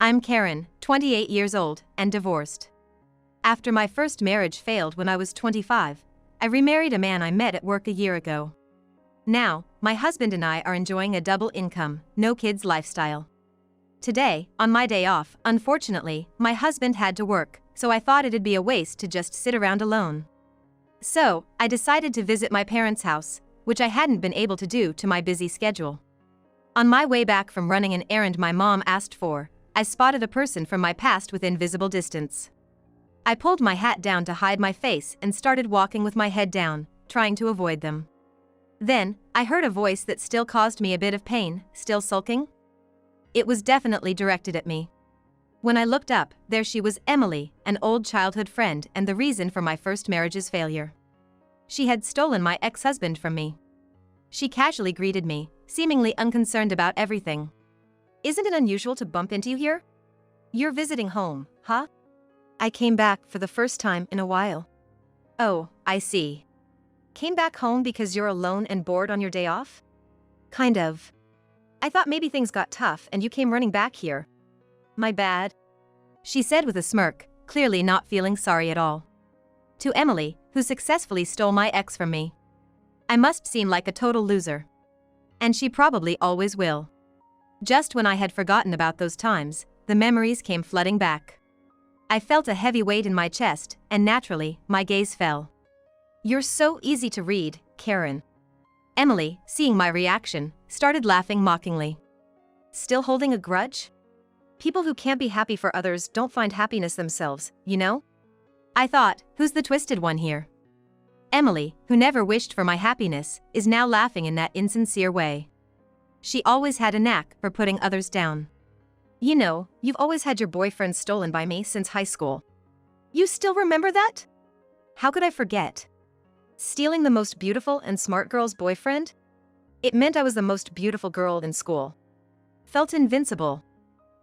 I'm Karen, 28 years old, and divorced. After my first marriage failed when I was 25, I remarried a man I met at work a year ago. Now, my husband and I are enjoying a double income, no kids lifestyle. Today, on my day off, unfortunately, my husband had to work, so I thought it'd be a waste to just sit around alone. So, I decided to visit my parents' house, which I hadn't been able to do to my busy schedule. On my way back from running an errand my mom asked for, I spotted a person from my past within visible distance. I pulled my hat down to hide my face and started walking with my head down, trying to avoid them. Then, I heard a voice that still caused me a bit of pain, still sulking? It was definitely directed at me. When I looked up, there she was, Emily, an old childhood friend and the reason for my first marriage's failure. She had stolen my ex-husband from me. She casually greeted me, seemingly unconcerned about everything. "Isn't it unusual to bump into you here? You're visiting home, huh?" "I came back for the first time in a while." "Oh, I see. Came back home because you're alone and bored on your day off?" "Kind of. I thought maybe things got tough and you came running back here." "My bad," she said with a smirk, clearly not feeling sorry at all. To Emily, who successfully stole my ex from me, I must seem like a total loser. And she probably always will. Just when I had forgotten about those times, the memories came flooding back. I felt a heavy weight in my chest, and naturally, my gaze fell. "You're so easy to read, Karen." Emily, seeing my reaction, started laughing mockingly. "Still holding a grudge? People who can't be happy for others don't find happiness themselves, you know?" I thought, who's the twisted one here? Emily, who never wished for my happiness, is now laughing in that insincere way. She always had a knack for putting others down. "You know, you've always had your boyfriend stolen by me since high school. You still remember that?" "How could I forget? Stealing the most beautiful and smart girl's boyfriend? It meant I was the most beautiful girl in school. Felt invincible,"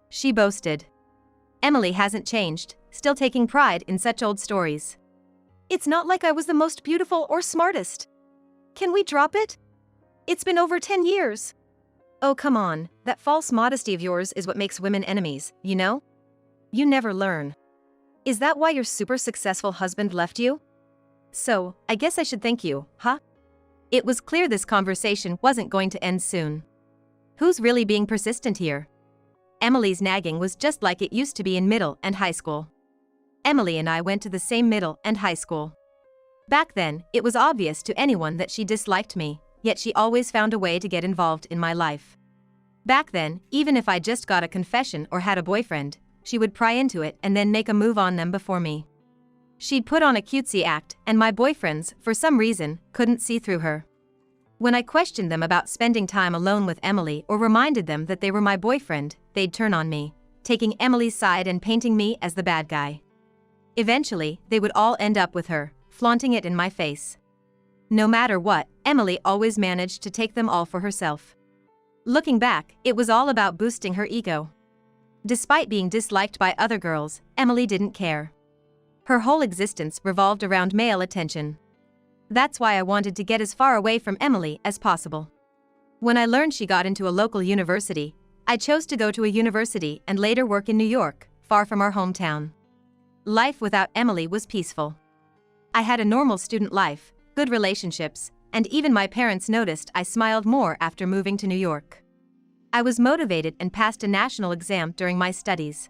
she boasted. Emily hasn't changed, still taking pride in such old stories. "It's not like I was the most beautiful or smartest. Can we drop it? It's been over 10 years. "Oh, come on, that false modesty of yours is what makes women enemies, you know? You never learn. Is that why your super successful husband left you? So, I guess I should thank you, huh?" It was clear this conversation wasn't going to end soon. Who's really being persistent here? Emily's nagging was just like it used to be in middle and high school. Emily and I went to the same middle and high school. Back then, it was obvious to anyone that she disliked me, yet she always found a way to get involved in my life. Back then, even if I just got a confession or had a boyfriend, she would pry into it and then make a move on them before me. She'd put on a cutesy act, and my boyfriends, for some reason, couldn't see through her. When I questioned them about spending time alone with Emily or reminded them that they were my boyfriend, they'd turn on me, taking Emily's side and painting me as the bad guy. Eventually, they would all end up with her, flaunting it in my face. No matter what, Emily always managed to take them all for herself. Looking back, it was all about boosting her ego. Despite being disliked by other girls, Emily didn't care. Her whole existence revolved around male attention. That's why I wanted to get as far away from Emily as possible. When I learned she got into a local university, I chose to go to a university and later work in New York, far from our hometown. Life without Emily was peaceful. I had a normal student life, good relationships, and even my parents noticed I smiled more after moving to New York. I was motivated and passed a national exam during my studies.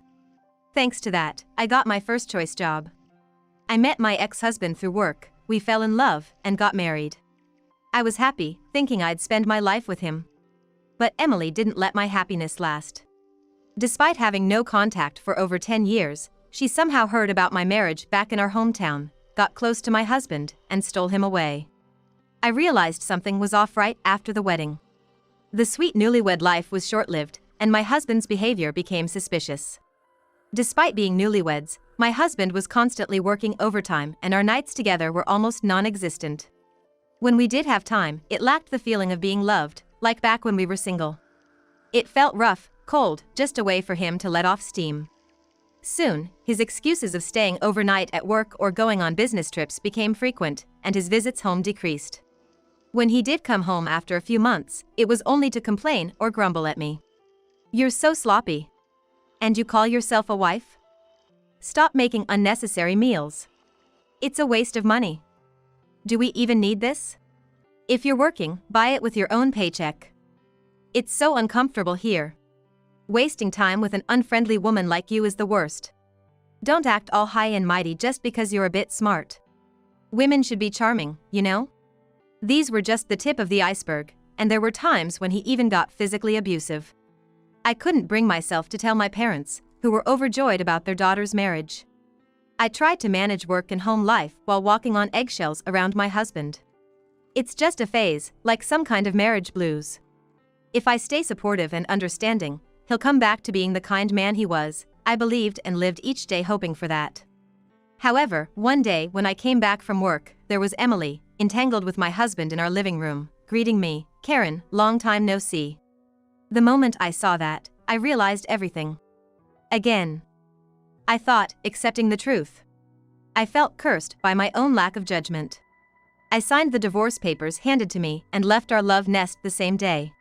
Thanks to that, I got my first choice job. I met my ex-husband through work, we fell in love, and got married. I was happy, thinking I'd spend my life with him. But Emily didn't let my happiness last. Despite having no contact for over 10 years, she somehow heard about my marriage back in our hometown, got close to my husband, and stole him away. I realized something was off right after the wedding. The sweet newlywed life was short-lived, and my husband's behavior became suspicious. Despite being newlyweds, my husband was constantly working overtime and our nights together were almost non-existent. When we did have time, it lacked the feeling of being loved, like back when we were single. It felt rough, cold, just a way for him to let off steam. Soon, his excuses of staying overnight at work or going on business trips became frequent, and his visits home decreased. When he did come home after a few months, it was only to complain or grumble at me. "You're so sloppy. And you call yourself a wife? Stop making unnecessary meals. It's a waste of money. Do we even need this? If you're working, buy it with your own paycheck. It's so uncomfortable here. Wasting time with an unfriendly woman like you is the worst. Don't act all high and mighty just because you're a bit smart. Women should be charming, you know? These were just the tip of the iceberg, and there were times when he even got physically abusive. I couldn't bring myself to tell my parents, who were overjoyed about their daughter's marriage. I tried to manage work and home life while walking on eggshells around my husband. It's just a phase, like some kind of marriage blues. If I stay supportive and understanding, he'll come back to being the kind man he was, I believed and lived each day hoping for that. However, one day when I came back from work, there was Emily, entangled with my husband in our living room, greeting me, "Karen, long time no see." The moment I saw that, I realized everything. Again. I thought, accepting the truth. I felt cursed by my own lack of judgment. I signed the divorce papers handed to me and left our love nest the same day.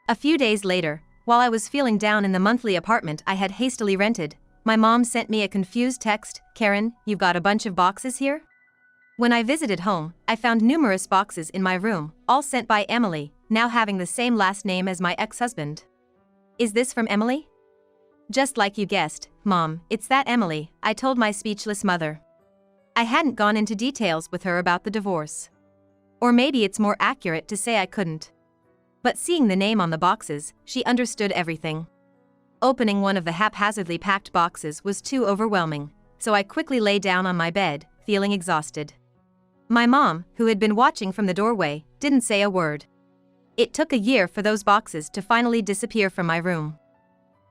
A few days later, while I was feeling down in the monthly apartment I had hastily rented, my mom sent me a confused text, "Karen, you've got a bunch of boxes here?" When I visited home, I found numerous boxes in my room, all sent by Emily, now having the same last name as my ex-husband. Is this from Emily? Just like you guessed, Mom, it's that Emily, I told my speechless mother. I hadn't gone into details with her about the divorce. Or maybe it's more accurate to say I couldn't. But seeing the name on the boxes, she understood everything. Opening one of the haphazardly packed boxes was too overwhelming, so I quickly lay down on my bed, feeling exhausted. My mom, who had been watching from the doorway, didn't say a word. It took a year for those boxes to finally disappear from my room.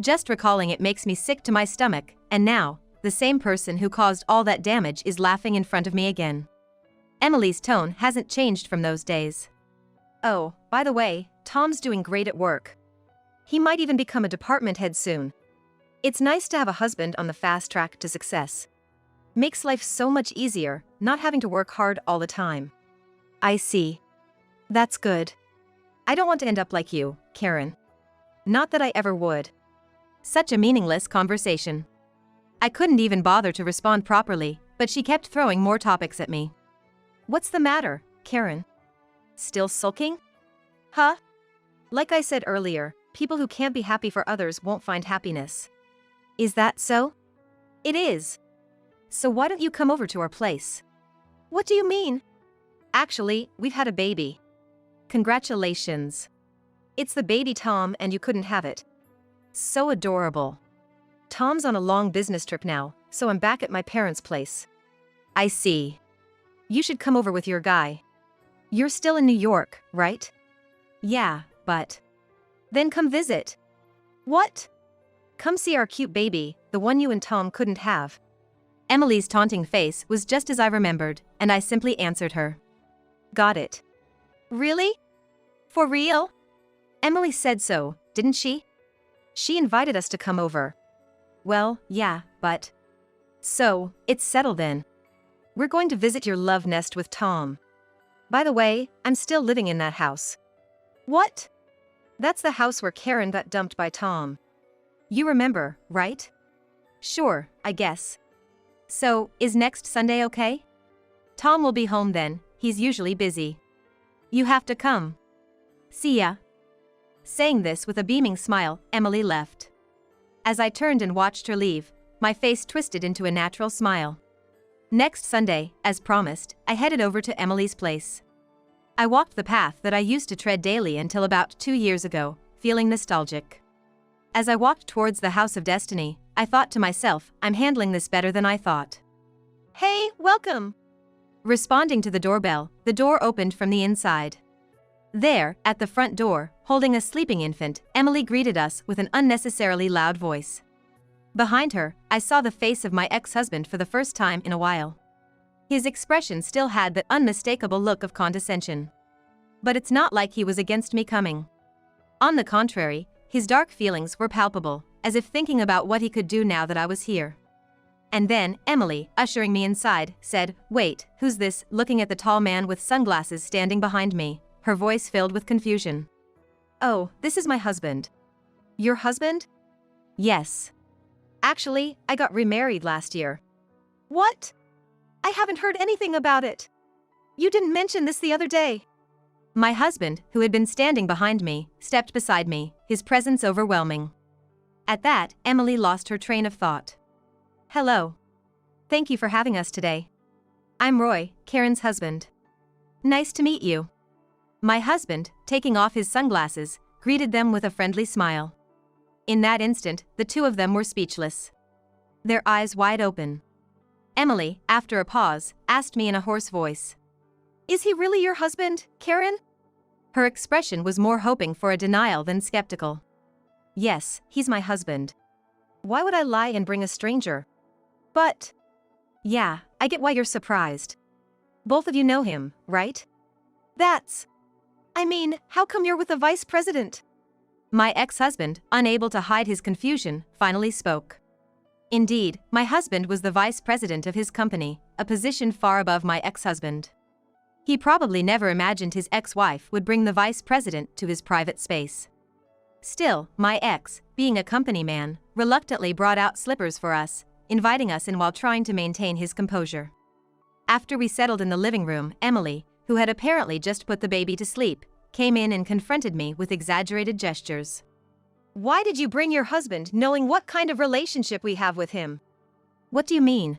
Just recalling it makes me sick to my stomach, and now, the same person who caused all that damage is laughing in front of me again. Emily's tone hasn't changed from those days. "Oh, by the way, Tom's doing great at work. He might even become a department head soon. It's nice to have a husband on the fast track to success. Makes life so much easier, not having to work hard all the time." "I see. That's good. I don't want to end up like you, Karen. Not that I ever would." Such a meaningless conversation. I couldn't even bother to respond properly, but she kept throwing more topics at me. "What's the matter, Karen? Still sulking? Huh? Like I said earlier, people who can't be happy for others won't find happiness." "Is that so?" "It is. So why don't you come over to our place?" "What do you mean?" "Actually, we've had a baby." "Congratulations. It's the baby Tom and you couldn't have it." "So adorable. Tom's on a long business trip now, so I'm back at my parents' place." "I see. You should come over with your guy. You're still in New York, right?" "Yeah, but..." "Then come visit." "What?" "Come see our cute baby, the one you and Tom couldn't have." Emily's taunting face was just as I remembered, and I simply answered her. "Got it." "Really? For real?" "Emily said so, didn't she? She invited us to come over." "Well, yeah, but..." "So, it's settled then. We're going to visit your love nest with Tom. By the way, I'm still living in that house." "What?" "That's the house where Karen got dumped by Tom. You remember, right?" "Sure, I guess. So, is next Sunday okay? Tom will be home then, he's usually busy. You have to come. See ya." Saying this with a beaming smile, Emily left. As I turned and watched her leave, my face twisted into a natural smile. Next Sunday, as promised, I headed over to Emily's place. I walked the path that I used to tread daily until about 2 years ago, feeling nostalgic. As I walked towards the House of Destiny, I thought to myself, I'm handling this better than I thought. "Hey, welcome!" Responding to the doorbell, the door opened from the inside. There, at the front door, holding a sleeping infant, Emily greeted us with an unnecessarily loud voice. Behind her, I saw the face of my ex-husband for the first time in a while. His expression still had that unmistakable look of condescension. But it's not like he was against me coming. On the contrary, his dark feelings were palpable, as if thinking about what he could do now that I was here. And then, Emily, ushering me inside, said, "Wait, who's this?" looking at the tall man with sunglasses standing behind me, her voice filled with confusion. "Oh, this is my husband." "Your husband?" "Yes. Actually, I got remarried last year. What? I haven't heard anything about it. You didn't mention this the other day. My husband, who had been standing behind me, stepped beside me, his presence overwhelming. At that, Emily lost her train of thought. Hello. Thank you for having us today. I'm Roy, Karen's husband. Nice to meet you. My husband, taking off his sunglasses, greeted them with a friendly smile. In that instant, the two of them were speechless. Their eyes wide open. Emily, after a pause, asked me in a hoarse voice. Is he really your husband, Karen? Her expression was more hoping for a denial than skeptical. Yes, he's my husband. Why would I lie and bring a stranger? But... Yeah, I get why you're surprised. Both of you know him, right? I mean, how come you're with the vice president? My ex-husband, unable to hide his confusion, finally spoke. Indeed, my husband was the vice president of his company, a position far above my ex-husband. He probably never imagined his ex-wife would bring the vice president to his private space. Still, my ex, being a company man, reluctantly brought out slippers for us, inviting us in while trying to maintain his composure. After we settled in the living room, Emily, who had apparently just put the baby to sleep, came in and confronted me with exaggerated gestures. Why did you bring your husband knowing what kind of relationship we have with him? What do you mean?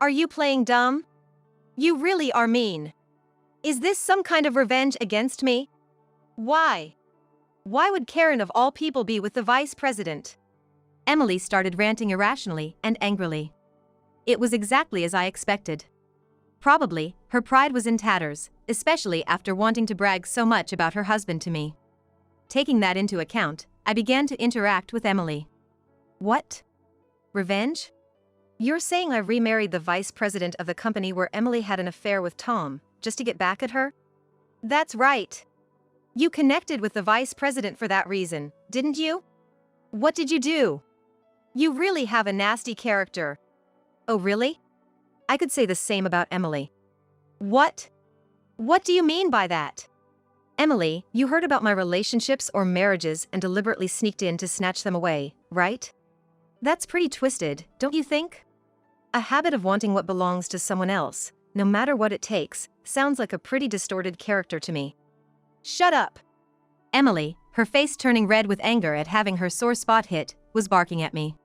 Are you playing dumb? You really are mean. Is this some kind of revenge against me? Why? Why would Karen of all people be with the vice president? Emily started ranting irrationally and angrily. It was exactly as I expected. Probably, her pride was in tatters, especially after wanting to brag so much about her husband to me. Taking that into account, I began to interact with Emily. What? Revenge? You're saying I remarried the vice president of the company where Emily had an affair with Tom, just to get back at her? That's right. You connected with the vice president for that reason, didn't you? What did you do? You really have a nasty character. Oh, really? I could say the same about Emily. What? What do you mean by that? Emily, you heard about my relationships or marriages and deliberately sneaked in to snatch them away, right? That's pretty twisted, don't you think? A habit of wanting what belongs to someone else, no matter what it takes, sounds like a pretty distorted character to me. Shut up! Emily, her face turning red with anger at having her sore spot hit, was barking at me.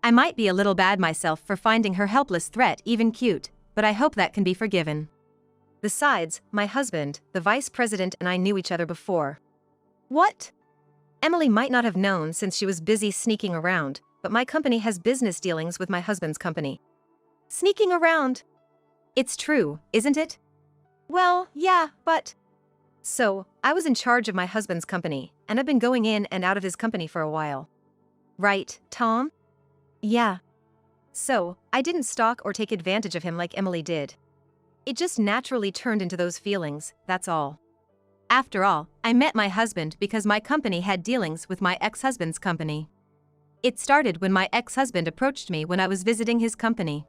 I might be a little bad myself for finding her helpless threat even cute, but I hope that can be forgiven. Besides, my husband, the vice president, and I knew each other before. What? Emily might not have known since she was busy sneaking around, but my company has business dealings with my husband's company. Sneaking around? It's true, isn't it? Well, yeah, but... So, I was in charge of my husband's company, and I've been going in and out of his company for a while. Right, Tom? Yeah. So, I didn't stalk or take advantage of him like Emily did. It just naturally turned into those feelings, that's all. After all, I met my husband because my company had dealings with my ex-husband's company. It started when my ex-husband approached me when I was visiting his company.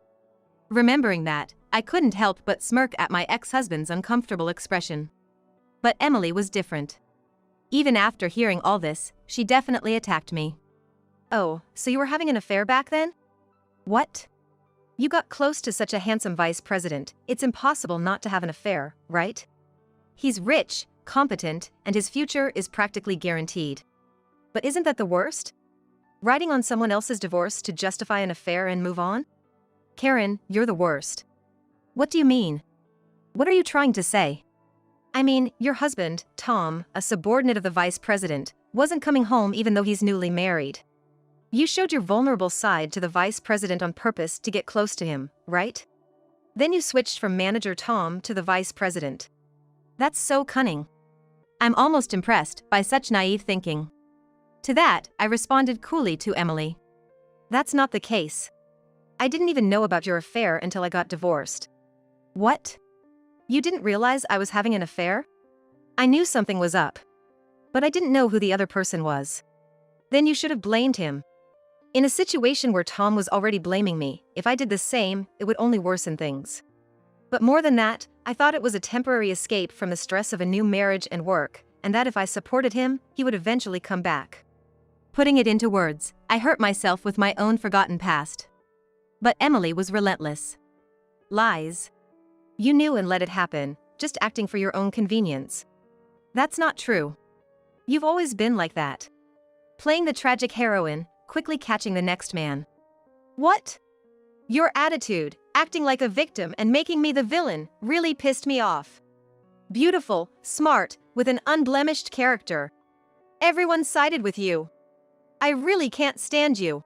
Remembering that, I couldn't help but smirk at my ex-husband's uncomfortable expression. But Emily was different. Even after hearing all this, she definitely attacked me. Oh, so you were having an affair back then? What? You got close to such a handsome vice president, it's impossible not to have an affair, right? He's rich, competent, and his future is practically guaranteed. But isn't that the worst? Riding on someone else's divorce to justify an affair and move on? Karen, you're the worst. What do you mean? What are you trying to say? I mean, your husband, Tom, a subordinate of the vice president, wasn't coming home even though he's newly married. You showed your vulnerable side to the vice president on purpose to get close to him, right? Then you switched from manager Tom to the vice president. That's so cunning. I'm almost impressed by such naive thinking. To that, I responded coolly to Emily. That's not the case. I didn't even know about your affair until I got divorced. What? You didn't realize I was having an affair? I knew something was up. But I didn't know who the other person was. Then you should have blamed him. In a situation where Tom was already blaming me, if I did the same, it would only worsen things. But more than that, I thought it was a temporary escape from the stress of a new marriage and work, and that if I supported him, he would eventually come back. Putting it into words, I hurt myself with my own forgotten past. But Emily was relentless. Lies. You knew and let it happen, just acting for your own convenience. That's not true. You've always been like that. Playing the tragic heroine, quickly catching the next man. What? Your attitude, acting like a victim and making me the villain, really pissed me off. Beautiful, smart, with an unblemished character. Everyone sided with you. I really can't stand you.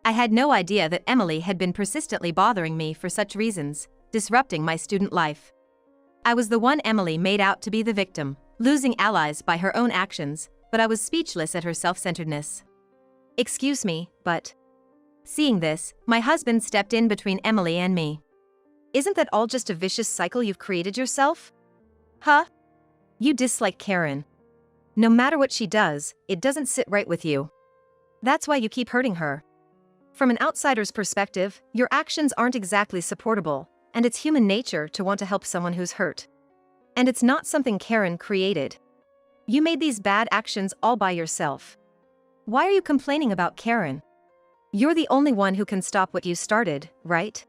I had no idea that Emily had been persistently bothering me for such reasons, disrupting my student life. I was the one Emily made out to be the victim, losing allies by her own actions, but I was speechless at her self-centeredness. Excuse me, but... Seeing this, my husband stepped in between Emily and me. Isn't that all just a vicious cycle you've created yourself? Huh? You dislike Karen. No matter what she does, it doesn't sit right with you. That's why you keep hurting her. From an outsider's perspective, your actions aren't exactly supportable, and it's human nature to want to help someone who's hurt. And it's not something Karen created. You made these bad actions all by yourself. Why are you complaining about Karen? You're the only one who can stop what you started, right?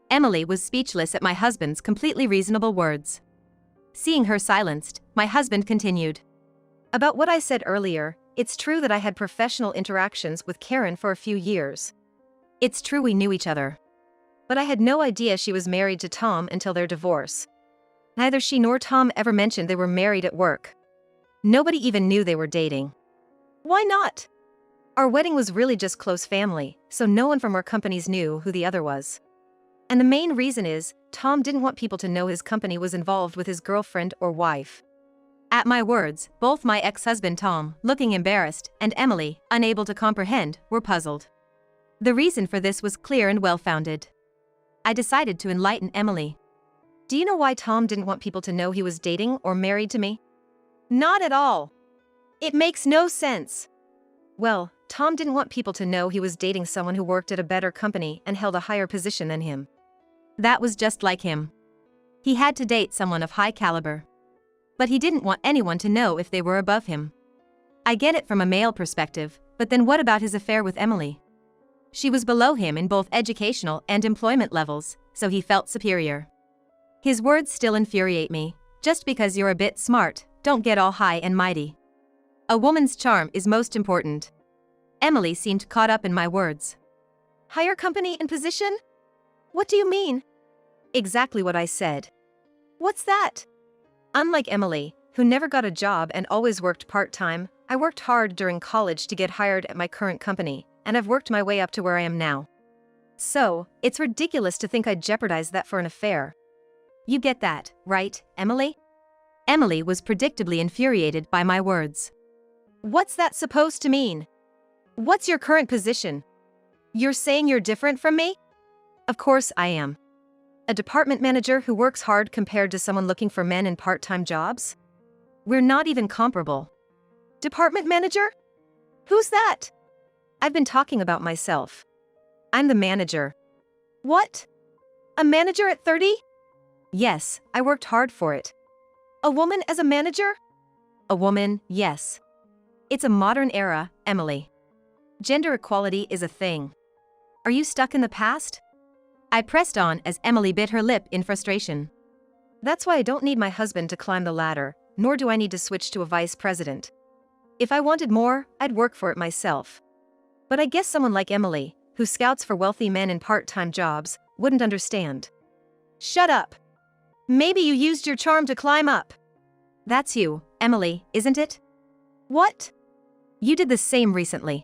Emily was speechless at my husband's completely reasonable words. Seeing her silenced, my husband continued. About what I said earlier, it's true that I had professional interactions with Karen for a few years. It's true we knew each other. But I had no idea she was married to Tom until their divorce. Neither she nor Tom ever mentioned they were married at work. Nobody even knew they were dating. Why not? Our wedding was really just close family, so no one from our companies knew who the other was. And the main reason is, Tom didn't want people to know his company was involved with his girlfriend or wife. At my words, both my ex-husband Tom, looking embarrassed, and Emily, unable to comprehend, were puzzled. The reason for this was clear and well-founded. I decided to enlighten Emily. Do you know why Tom didn't want people to know he was dating or married to me? Not at all. It makes no sense. Well, Tom didn't want people to know he was dating someone who worked at a better company and held a higher position than him. That was just like him. He had to date someone of high caliber. But he didn't want anyone to know if they were above him. I get it from a male perspective, but then what about his affair with Emily? She was below him in both educational and employment levels, so he felt superior. His words still infuriate me. Just because you're a bit smart, don't get all high and mighty. A woman's charm is most important. Emily seemed caught up in my words. Higher company and position? What do you mean? Exactly what I said. What's that? Unlike Emily, who never got a job and always worked part-time, I worked hard during college to get hired at my current company, and I've worked my way up to where I am now. So, it's ridiculous to think I'd jeopardize that for an affair. You get that, right, Emily? Emily was predictably infuriated by my words. What's that supposed to mean? What's your current position? You're saying you're different from me? Of course I am. A department manager who works hard compared to someone looking for men in part-time jobs? We're not even comparable. Department manager? Who's that? I've been talking about myself. I'm the manager. What? A manager at 30? Yes, I worked hard for it. A woman as a manager? A woman, yes. It's a modern era, Emily. Gender equality is a thing. Are you stuck in the past? I pressed on as Emily bit her lip in frustration. That's why I don't need my husband to climb the ladder, nor do I need to switch to a vice president. If I wanted more, I'd work for it myself. But I guess someone like Emily, who scouts for wealthy men in part-time jobs, wouldn't understand. Shut up. Maybe you used your charm to climb up. That's you, Emily, isn't it? What? You did the same recently.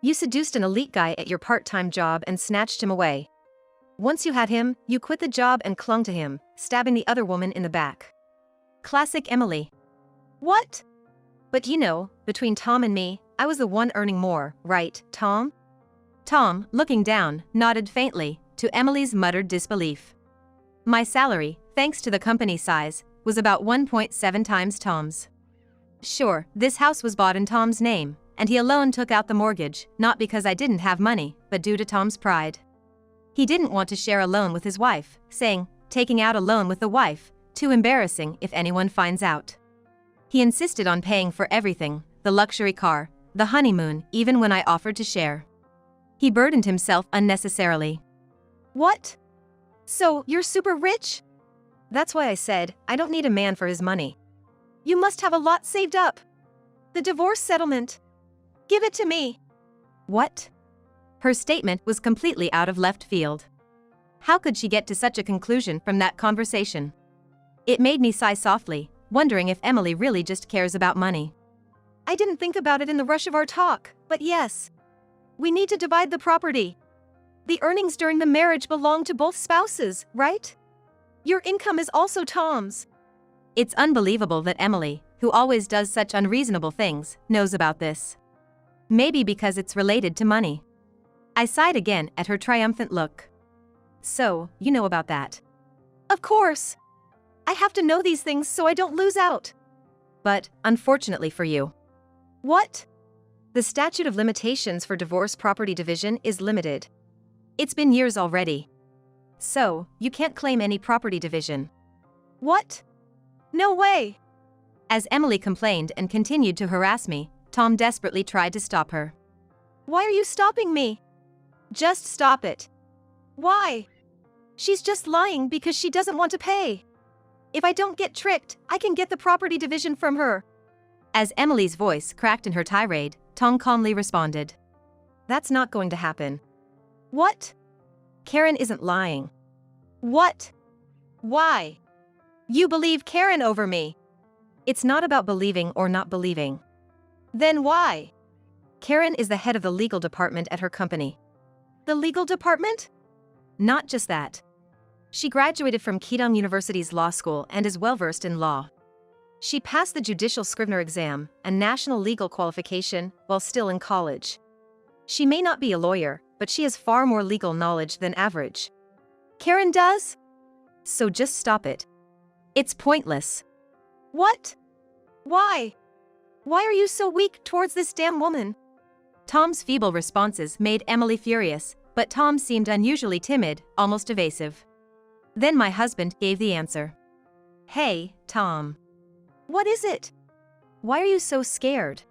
You seduced an elite guy at your part-time job and snatched him away. Once you had him, you quit the job and clung to him, stabbing the other woman in the back. Classic Emily. What? But you know, between Tom and me, I was the one earning more, right, Tom? Tom, looking down, nodded faintly, to Emily's muttered disbelief. My salary, thanks to the company size, was about 1.7 times Tom's. Sure, this house was bought in Tom's name, and he alone took out the mortgage, not because I didn't have money, but due to Tom's pride. He didn't want to share a loan with his wife, saying, taking out a loan with the wife, too embarrassing if anyone finds out. He insisted on paying for everything, the luxury car, the honeymoon, even when I offered to share. He burdened himself unnecessarily. What? So, you're super rich? That's why I said, I don't need a man for his money. You must have a lot saved up. The divorce settlement. Give it to me. What? Her statement was completely out of left field. How could she get to such a conclusion from that conversation? It made me sigh softly, wondering if Emily really just cares about money. I didn't think about it in the rush of our talk, but yes. We need to divide the property. The earnings during the marriage belong to both spouses, right? Your income is also Tom's. It's unbelievable that Emily, who always does such unreasonable things, knows about this. Maybe because it's related to money. I sighed again at her triumphant look. So, you know about that? Of course. I have to know these things so I don't lose out. But, unfortunately for you. What? The statute of limitations for divorce property division is limited. It's been years already. So, you can't claim any property division. What? No way. As Emily complained and continued to harass me, Tom desperately tried to stop her. Why are you stopping me? Just stop it. Why? She's just lying because she doesn't want to pay. If I don't get tricked, I can get the property division from her. As Emily's voice cracked in her tirade, Tom calmly responded. That's not going to happen. What? Karen isn't lying. What? Why? You believe Karen over me. It's not about believing or not believing. Then why? Karen is the head of the legal department at her company. The legal department? Not just that. She graduated from Keydong University's law school and is well-versed in law. She passed the Judicial Scrivener exam, a national legal qualification, while still in college. She may not be a lawyer, but she has far more legal knowledge than average. Karen does? So just stop it. It's pointless. What? Why? Why are you so weak towards this damn woman? Tom's feeble responses made Emily furious, but Tom seemed unusually timid, almost evasive. Then my husband gave the answer. Hey, Tom. What is it? Why are you so scared?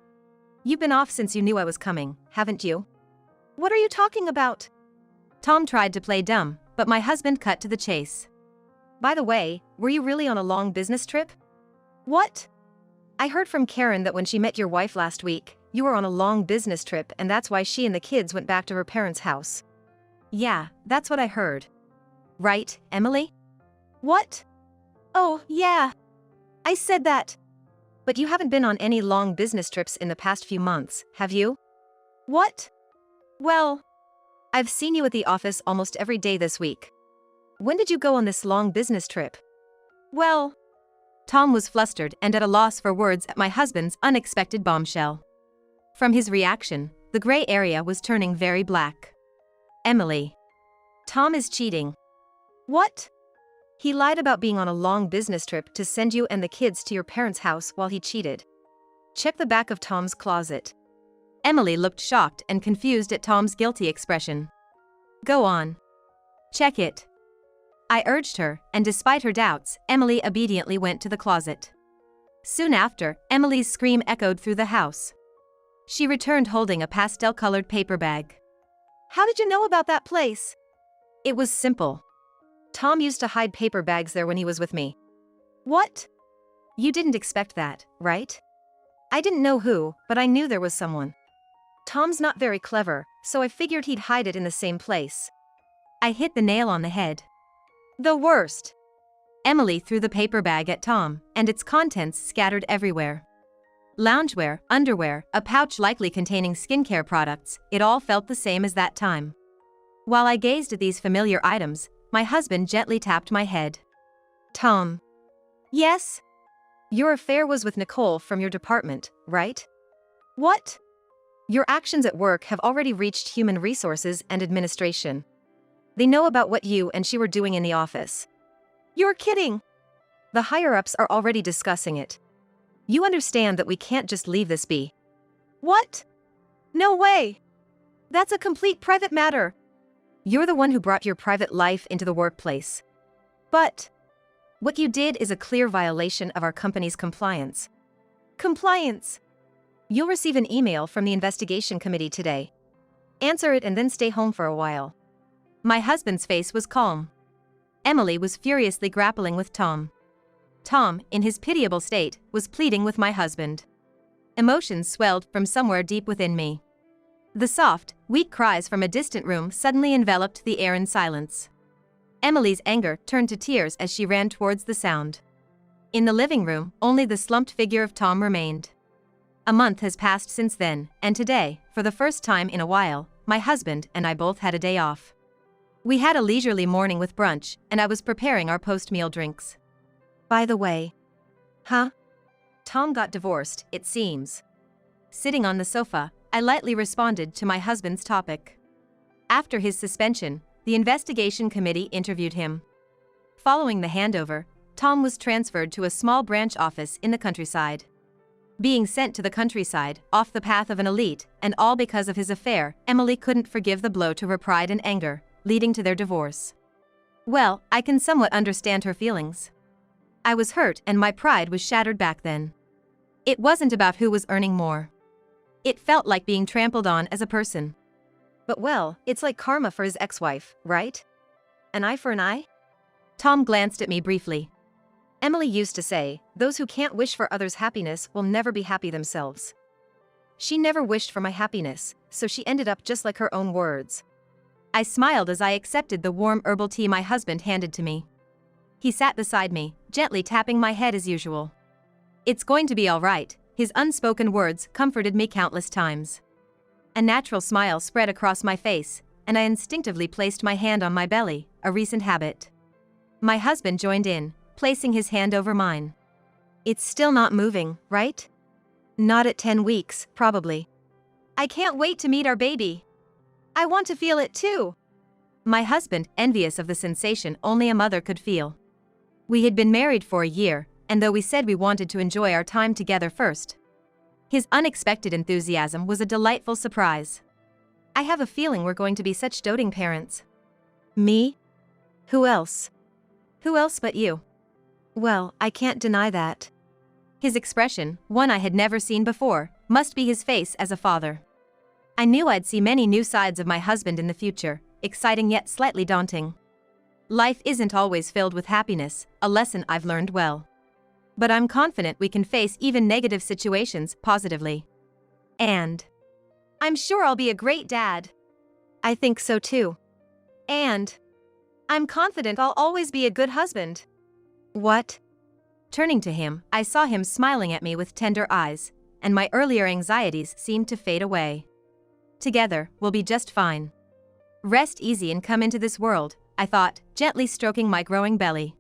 You've been off since you knew I was coming, haven't you? What are you talking about? Tom tried to play dumb, but my husband cut to the chase. By the way, were you really on a long business trip? What? I heard from Karen that when she met your wife last week, you were on a long business trip and that's why she and the kids went back to her parents' house. Yeah, that's what I heard. Right, Emily? What? Oh, yeah. I said that. But you haven't been on any long business trips in the past few months, have you? What? Well, I've seen you at the office almost every day this week. When did you go on this long business trip? Well, Tom was flustered and at a loss for words at my husband's unexpected bombshell. From his reaction, the gray area was turning very black. Emily. Tom is cheating. What? He lied about being on a long business trip to send you and the kids to your parents' house while he cheated. Check the back of Tom's closet. Emily looked shocked and confused at Tom's guilty expression. Go on. Check it. I urged her, and despite her doubts, Emily obediently went to the closet. Soon after, Emily's scream echoed through the house. She returned holding a pastel-colored paper bag. How did you know about that place? It was simple. Tom used to hide paper bags there when he was with me. What? You didn't expect that, right? I didn't know who, but I knew there was someone. Tom's not very clever, so I figured he'd hide it in the same place. I hit the nail on the head. The worst. Emily threw the paper bag at Tom, and its contents scattered everywhere. Loungewear, underwear, a pouch likely containing skincare products, it all felt the same as that time. While I gazed at these familiar items, my husband gently tapped my head. Tom. Yes? Your affair was with Nicole from your department, right? What? Your actions at work have already reached Human Resources and Administration. They know about what you and she were doing in the office. You're kidding. The higher-ups are already discussing it. You understand that we can't just leave this be. What? No way. That's a complete private matter. You're the one who brought your private life into the workplace. But what you did is a clear violation of our company's compliance. Compliance? You'll receive an email from the investigation committee today. Answer it and then stay home for a while. My husband's face was calm. Emily was furiously grappling with Tom. Tom, in his pitiable state, was pleading with my husband. Emotions swelled from somewhere deep within me. The soft, weak cries from a distant room suddenly enveloped the air in silence. Emily's anger turned to tears as she ran towards the sound. In the living room, only the slumped figure of Tom remained. A month has passed since then, and today, for the first time in a while, my husband and I both had a day off. We had a leisurely morning with brunch, and I was preparing our post-meal drinks. By the way. Huh? Tom got divorced, it seems. Sitting on the sofa, I lightly responded to my husband's topic. After his suspension, the investigation committee interviewed him. Following the handover, Tom was transferred to a small branch office in the countryside. Being sent to the countryside, off the path of an elite, and all because of his affair, Emily couldn't forgive the blow to her pride and anger, leading to their divorce. Well, I can somewhat understand her feelings. I was hurt and my pride was shattered back then. It wasn't about who was earning more. It felt like being trampled on as a person. But well, it's like karma for his ex-wife, right? An eye for an eye? Tom glanced at me briefly. Emily used to say, those who can't wish for others' happiness will never be happy themselves. She never wished for my happiness, so she ended up just like her own words. I smiled as I accepted the warm herbal tea my husband handed to me. He sat beside me, gently tapping my head as usual. It's going to be all right, his unspoken words comforted me countless times. A natural smile spread across my face, and I instinctively placed my hand on my belly, a recent habit. My husband joined in, placing his hand over mine. It's still not moving, right? Not at 10 weeks, probably. I can't wait to meet our baby. I want to feel it too. My husband, envious of the sensation only a mother could feel. We had been married for a year, and though we said we wanted to enjoy our time together first, his unexpected enthusiasm was a delightful surprise. I have a feeling we're going to be such doting parents. Me? Who else? Who else but you? Well, I can't deny that. His expression, one I had never seen before, must be his face as a father. I knew I'd see many new sides of my husband in the future, exciting yet slightly daunting. Life isn't always filled with happiness, a lesson I've learned well. But I'm confident we can face even negative situations positively. And I'm sure I'll be a great dad. I think so too. And I'm confident I'll always be a good husband. What? Turning to him, I saw him smiling at me with tender eyes, and my earlier anxieties seemed to fade away. Together, we'll be just fine. Rest easy and come into this world, I thought, gently stroking my growing belly.